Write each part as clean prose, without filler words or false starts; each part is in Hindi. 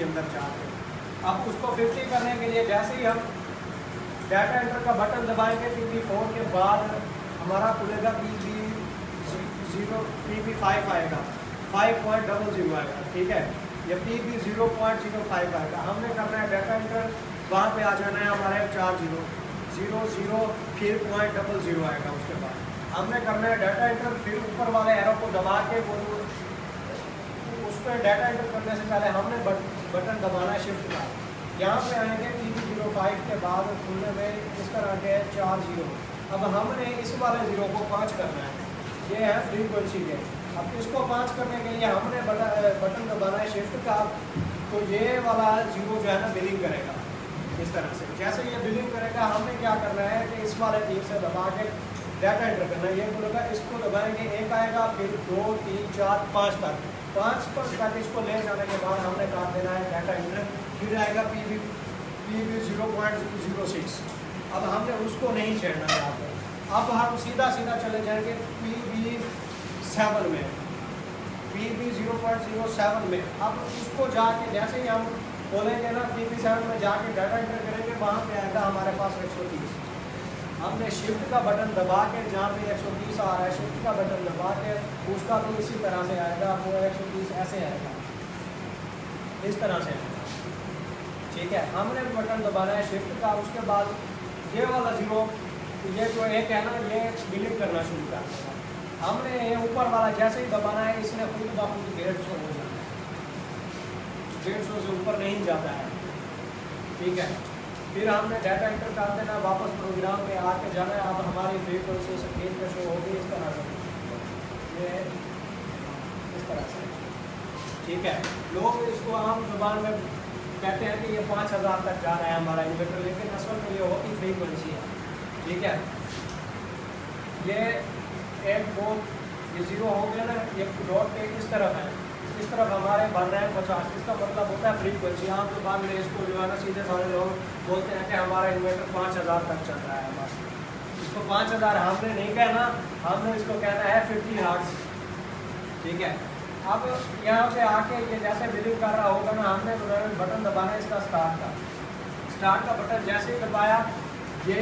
के अंदर जाके। अब उसको 50 करने के लिए जैसे ही हम डाटा एंटर का बटन दबाएंगे PB4 के बाद हमारा खुलेगा PB5 आएगा, 5.00 आएगा, ठीक है। ये PB0.05 आएगा। हमने करना है डाटा एंटर, वहाँ पे आ जाना है हमारे 4 0 0 0 फिर 0.00 आएगा। उसके बाद हमने करना है डाटा एंटर, फिर ऊपर वाले एरो को दबा के वो उस पर डाटा एंटर करने से पहले हमने बटन दबाना है शिफ्ट का। यहाँ पे आएंगे PB05 के बाद खुलने में इस तरह के 4 0। अब हमने इस वाले 0 को 5 करना है, ये है फ्रीक्वेंसी के। अब इसको 5 करने के लिए हमने बटन दबाना है शिफ्ट का, तो ये वाला 0 जो है ना बिलिंग करेगा इस तरह से। जैसे ये बिलिंग करेगा हमने क्या करना है कि इस वाले तीर से दबा के डाटा एंटर करना है। ये बोलेगा, इसको दबाएंगे, 1 आएगा, फिर 2 3 4 5 तक, 5 पर तक इसको ले जाने के बाद हमने काट देना है डाटा एंटर। फिर आएगा PB0.06। अब हमने उसको नहीं छेड़ना यहाँ पर। अब हम सीधा चले जाएंगे PB7 में, PB0.07 में। अब उसको जाके जैसे ही हम बोलेंगे ना PB7 में जाके डाटा एंटर करेंगे, वहाँ पे आएगा हमारे पास 130। हमने शिफ्ट का बटन दबा के जहाँ पे 130 आ रहा है, शिफ्ट का बटन दबा के उसका भी इसी तरह से आएगा, वो 130 ऐसे आएगा, इस तरह से आएगा, ठीक है। हमने बटन दबाना है शिफ्ट का। उसके बाद ये वाला 0, ये जो एक है ना, ये बिलिंग करना शुरू कर देगा। हमने ये ऊपर वाला जैसे ही दबाना है, इसने खुद ब खुद 150 हो जाना है, 150 से ऊपर नहीं जाता है, ठीक है। फिर हमने डाटा एंटर कर देना, वापस प्रोग्राम में आके जाना है। अब हमारी फ्रीक्वेंसी स्क्रीन पे शो होगी इस तरह से, ये इस तरह से, ठीक है। लोग इसको आम जुबान में कहते हैं कि ये 5000 तक जा रहा है हमारा इन्वर्टर, लेकिन असल में ये होती फ्रीक्वेंसी है, ठीक है। ये एक बोल ये 0 हो गया ना, ये डॉट पे इस तरफ है, इस तरफ हमारे बन रहे हैं 50, इसका मतलब होता है फ्रीक्वेंसी। आम जुबान में इसको जो है ना सीधे सारे लोग बोलते हैं कि हमारा इन्वर्टर 5000 तक चल रहा है। बस इसको 5000 हमने नहीं कहना, हमने इसको कहना है 50 हर्ट्ज, ठीक है। अब यहाँ पे आके ये जैसे बिलिंग कर रहा होगा ना, हमने बटन दबाना है इसका स्टार्ट का बटन। जैसे ही दबाया ये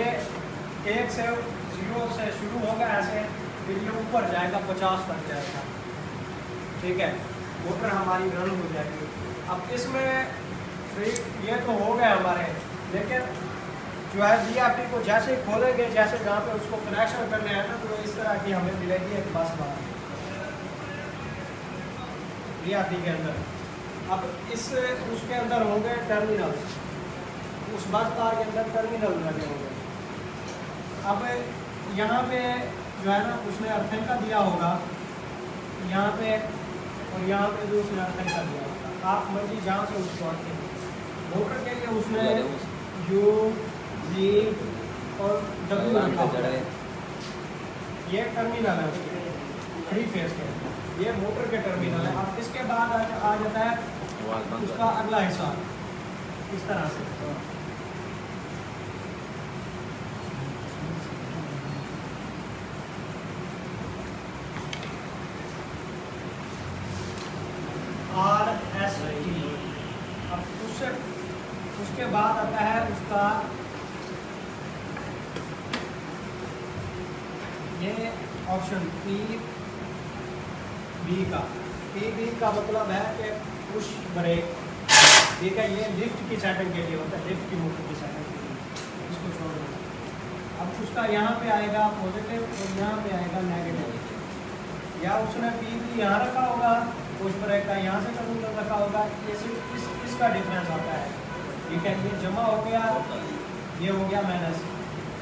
1 से 0 से शुरू होगा ऐसे, फिर ये ऊपर जाएगा 50 तक जाएगा, ठीक है। मोटर हमारी रन हो जाएगी। अब इसमें ये तो हो गए हमारे, लेकिन जो है VFD को जैसे ही खोलेंगे, जैसे जहाँ पे उसको कनेक्शन करने हैं ना, तो इस तरह की हमें मिलेगी एक बस बार VFD के अंदर। अब इस उसके अंदर होंगे टर्मिनल, उस बस बार के अंदर टर्मिनल लगे होंगे। अब यहाँ पे जो है ना उसने अर्थिंग का दिया होगा, यहाँ पे और यहाँ पे जो उसने अर्थिंग का दिया होगा, आप मर्जी जहाँ से उसको आते हैं। मोटर के लिए उसने U G और W रखा होगा। ये टर्मिनल है उसके 3 फेज के, ये मोटर के टर्मिनल है। अब इसके बाद आ जाता है उसका अगला हिस्सा इस तरह से। RST। अब उसके बाद आता है उसका ये ऑप्शन PB का। PB का मतलब है कि पुश ब्रेक, ठीक है। ये लिफ्ट की सेटिंग के लिए होता है, लिफ्ट की मोटर की सेटिंग के लिए, इसको छोड़ दें। अब उसका यहाँ पे आएगा पॉजिटिव और यहाँ पे आएगा नेगेटिव, या उसने PB यहाँ रखा होगा, पुश ब्रेक का यहाँ से टर्मिनल रखा होगा। ये सिर्फ इसका डिफरेंस आता है, ठीक है। ये जमा हो गया, ये हो गया माइनस।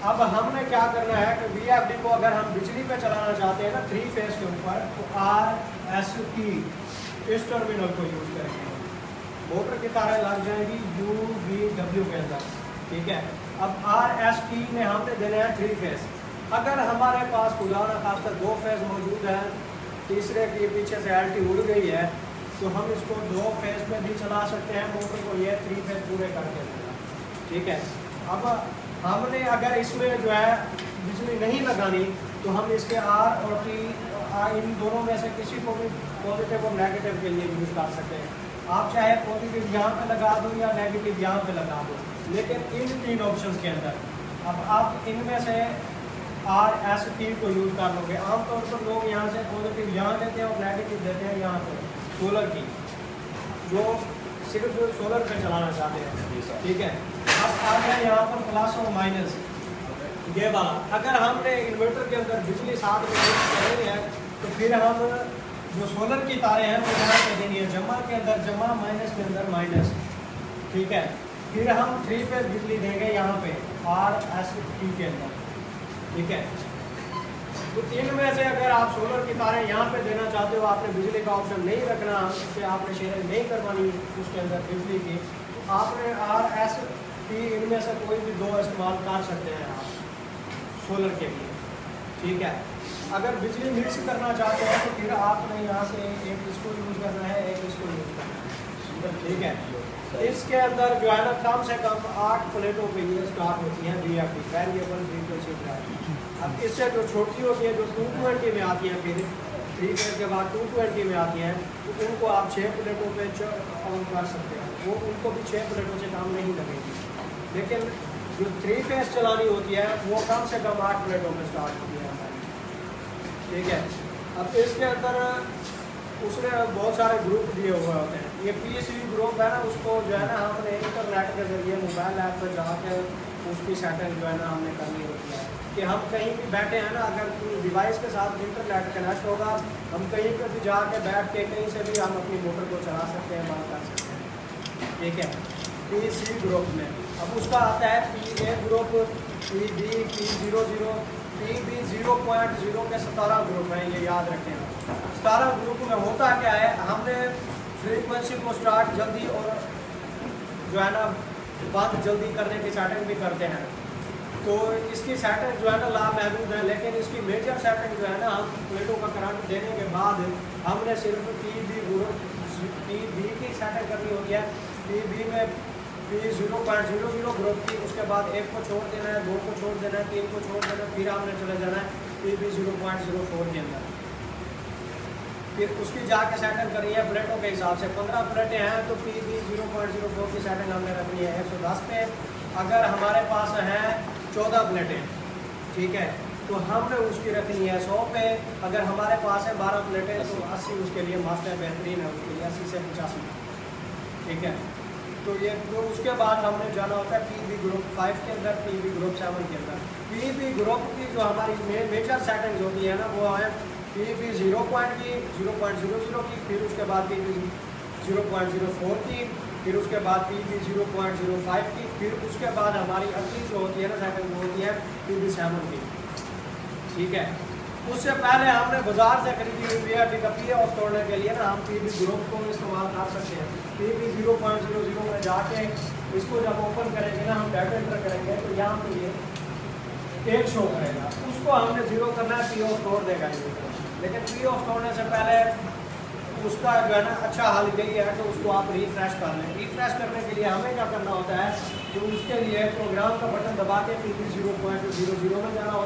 अब हमने क्या करना है कि VFD को अगर हम बिजली पे चलाना चाहते हैं ना 3 फेज के ऊपर, तो RST इस टर्मिनल को यूज करेंगे। मोटर की तारें लग जाएंगी UVW के अंदर, ठीक है। अब RST में हमने देने हैं 3 फेज। अगर हमारे पास खुदा न खास्ता 2 फेज मौजूद है, तीसरे के पीछे से LT उड़ गई है, तो हम इसको 2 फेज में भी चला सकते हैं मोटर को, ये 3 फेज पूरे करके देगा, ठीक है। अब हमने अगर इसमें जो है बिजली नहीं लगानी, तो हम इसके R और T इन दोनों में से किसी को भी पॉजिटिव और नेगेटिव के लिए यूज कर सकते हैं। आप चाहे पॉजिटिव यहाँ पे लगा दो या नेगेटिव यहाँ पे लगा दो, लेकिन इन 3 ऑप्शंस के अंदर अब आप इनमें से RS3 को यूज़ कर लोगे। आमतौर पर लोग यहाँ से पॉजिटिव यहाँ देते हैं और नेगेटिव देते हैं यहाँ पे सोलर की, जो सिर्फ सोलर पे चलाना चाहते हैं, ठीक है। अब आ गया यहाँ पर प्लस और माइनस ये वाला। अगर हमने इन्वर्टर के अंदर बिजली साथ में यूज कर रही है तो फिर हम जो सोलर की तारें हैं वो यहाँ पे देनी है, जमा के अंदर जमा, माइनस के अंदर माइनस, ठीक है। फिर हम 3 फेज बिजली देंगे यहाँ पे RS3 के अंदर, ठीक है। तो इनमें से अगर आप सोलर की तारें यहाँ पे देना चाहते हो, आपने बिजली का ऑप्शन नहीं रखना, उससे आपने शेयरिंग नहीं करवानी उसके अंदर बिजली की, तो आपने RS3 इनमें से कोई भी 2 इस्तेमाल कर सकते हैं आप सोलर के लिए, ठीक है। अगर बिजली मिक्स करना चाहते हैं तो फिर आपने यहाँ से एक इसको यूज़ करना है, एक इसको यूज़ करना है, ठीक है। इसके अंदर जो है ना कम से कम 8 प्लेटों पे ये स्टार्ट होती हैं VFD, वेरिएबल फ्रीक्वेंसी ड्राइव। अब इससे जो छोटी होती है जो 220 में आती हैं, फिर 3 फेज के बाद 220 में आती हैं, तो उनको आप 6 प्लेटों पे ऑन कर सकते हैं, वो उनको भी 6 प्लेटों से काम नहीं लगेगी। लेकिन जो 3 फेज चलानी होती है वो कम से कम 8 प्लेटों में स्टार्ट होती है हमारी, ठीक है। अब इसके अंदर उसने बहुत सारे ग्रुप दिए हुए होते हैं। ये PCB ग्रुप है ना, उसको जो है ना हमने इंटरनेट के जरिए मोबाइल ऐप पर जाकर उसकी सेटिंग जो है ना हमने करनी होती है कि हम कहीं भी बैठे हैं ना, अगर डिवाइस के साथ इंटरनेट कनेक्ट होगा, हम कहीं पर भी जाके बैठ के कहीं से भी हम अपनी मोटर को चला सकते हैं, बंद कर सकते हैं, ठीक है। PCB ग्रुप में अब उसका आता है PA group, PB, P00, PB0.0 के 17 ग्रुप हैं, ये याद रखें आप। 17 ग्रुप में होता क्या है, हमने फ्रीक्वेंसी को स्टार्ट जल्दी और जो है ना बंद जल्दी करने की सेटिंग भी करते हैं, तो इसकी सेटिंग जो है ना लामहदूद है। लेकिन इसकी मेजर सेटिंग जो है ना, हम प्लेटों का करंट देने के बाद हमने सिर्फ PB की सेटिंग करनी होती है। PB में P0.00 ग्रुप की, उसके बाद 1 को छोड़ देना है, 2 को छोड़ देना है, 3 को छोड़ देना है, फिर हमने चले जाना है PB0.04 के अंदर। फिर उसकी जाके सेटिंग करनी है प्लेटों के हिसाब से। 15 प्लेटें हैं तो PB0.04 की सेटिंग हमने रखनी है 110 पे। अगर हमारे पास हैं 14 प्लेटें, ठीक है, तो हमने उसकी रखनी है 100 पे। अगर हमारे पास है 12 प्लेटें तो 80 उसके लिए मस्त है, बेहतरीन है उसके लिए, 80 से 85, ठीक है। तो ये तो उसके बाद हमने जाना होता है PB ग्रुप 5 के अंदर, PB ग्रुप 7 के अंदर। PB ग्रुप की जो हमारी मेजर सेटिंग्स होती है ना, वो है PB 0.00 की, फिर उसके बाद PB 0.04 की, फिर उसके बाद PB 0.05 की, फिर उसके बाद हमारी अगली जो होती है ना सेटिंग, वो होती है PB 7 की, ठीक है। उससे पहले हमने बाजार से खरीदी हुई VFD का PA तोड़ने के लिए ना हम PB ग्रुप को इस्तेमाल कर सकते हैं। PB 0.00 में जाके इसको जब ओपन करेंगे ना, हम डाटा एंटर करेंगे तो यहाँ पे ये 1 शो करेगा, उसको हमने 0 करना है, PO तोड़ देगा ये। लेकिन PO तोड़ने से पहले उसका जो है ना अच्छा हाल यही है कि उसको आप रिफ्रेश कर लें। रिफ्रेश करने के लिए हमें क्या करना होता है कि उसके लिए प्रोग्राम का बटन दबा के PB 0.00 में जाना होता है।